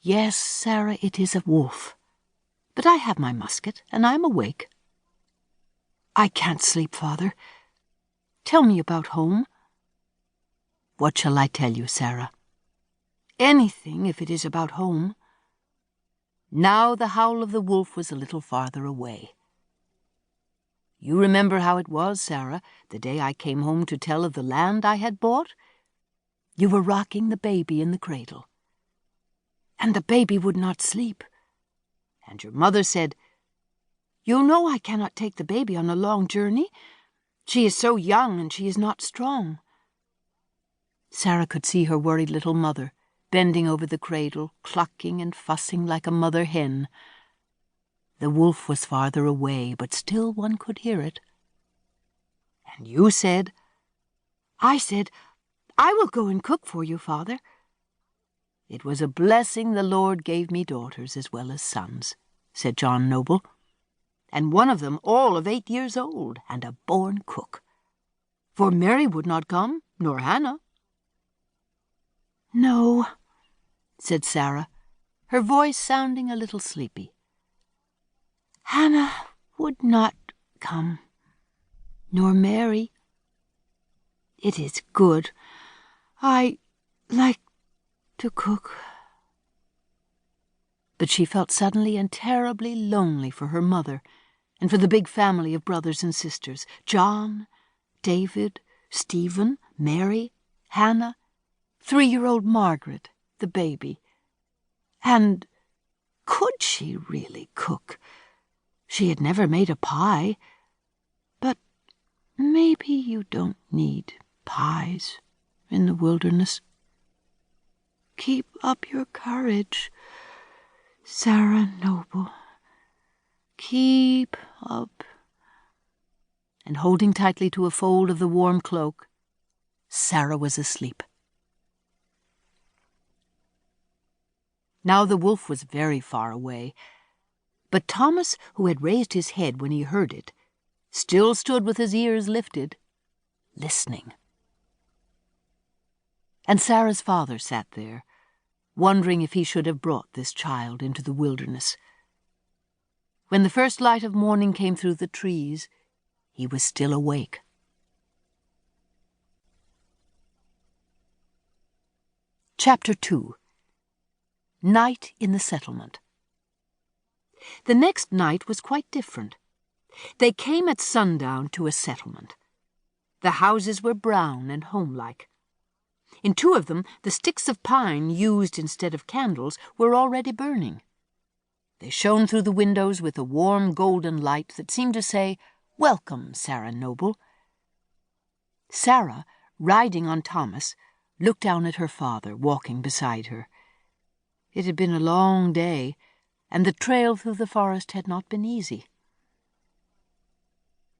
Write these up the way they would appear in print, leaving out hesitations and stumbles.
Yes, Sarah, it is a wolf. But I have my musket, and I am awake. I can't sleep, Father. Tell me about home. What shall I tell you, Sarah? Anything, if it is about home. Now the howl of the wolf was a little farther away. You remember how it was, Sarah, the day I came home to tell of the land I had bought? You were rocking the baby in the cradle. And the baby would not sleep. And your mother said, "You know I cannot take the baby on a long journey. She is so young and she is not strong." Sarah could see her worried little mother, bending over the cradle, clucking and fussing like a mother hen. The wolf was farther away, but still one could hear it. And you said, "I said, I will go and cook for you, Father." It was a blessing the Lord gave me daughters as well as sons, said John Noble, and one of them all of 8 years old, and a born cook. For Mary would not come, nor Hannah. "No," said Sarah, her voice sounding a little sleepy. "Hannah would not come, nor Mary. It is good. I like to cook." But she felt suddenly and terribly lonely for her mother and for the big family of brothers and sisters, John, David, Stephen, Mary, Hannah, 3-year-old Margaret, the baby. And could she really cook? She had never made a pie. But maybe you don't need pies in the wilderness. Keep up your courage, Sarah Noble. Keep up. And holding tightly to a fold of the warm cloak, Sarah was asleep. Now the wolf was very far away, but Thomas, who had raised his head when he heard it, still stood with his ears lifted, listening. And Sarah's father sat there, wondering if he should have brought this child into the wilderness. When the first light of morning came through the trees, he was still awake. Chapter 2. Night in the Settlement. The next night was quite different. They came at sundown to a settlement. The houses were brown and homelike. In 2 of them, the sticks of pine used instead of candles were already burning. They shone through the windows with a warm golden light that seemed to say, "Welcome, Sarah Noble." Sarah, riding on Thomas, looked down at her father, walking beside her. It had been a long day, and the trail through the forest had not been easy.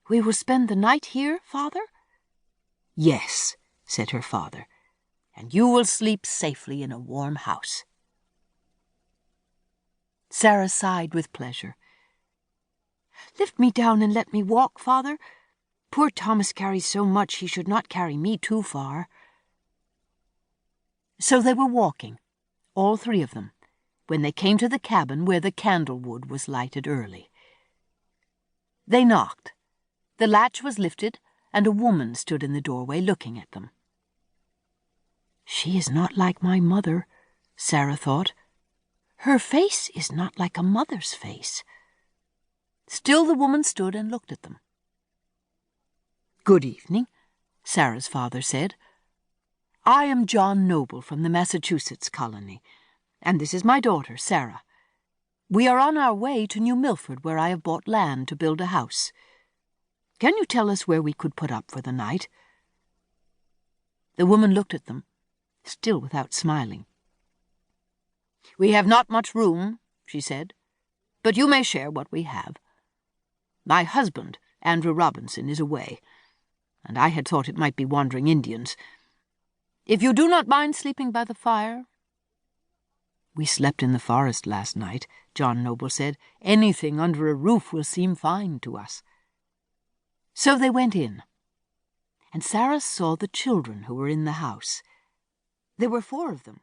"We will spend the night here, Father?" "Yes," said her father, "and you will sleep safely in a warm house." Sarah sighed with pleasure. "Lift me down and let me walk, Father. Poor Thomas carries so much he should not carry me too far." So they were walking, all 3 of them, when they came to the cabin where the candlewood was lighted early. They knocked. The latch was lifted, and a woman stood in the doorway looking at them. "She is not like my mother," Sarah thought. "Her face is not like a mother's face." Still the woman stood and looked at them. "Good evening," Sarah's father said. "I am John Noble from the Massachusetts colony, and this is my daughter, Sarah. We are on our way to New Milford, where I have bought land to build a house. Can you tell us where we could put up for the night?" The woman looked at them, still without smiling. "We have not much room," she said, "but you may share what we have. My husband, Andrew Robinson, is away, and I had thought it might be wandering Indians. If you do not mind sleeping by the fire—" "We slept in the forest last night," John Noble said. "Anything under a roof will seem fine to us." So they went in, and Sarah saw the children who were in the house. There were 4 of them,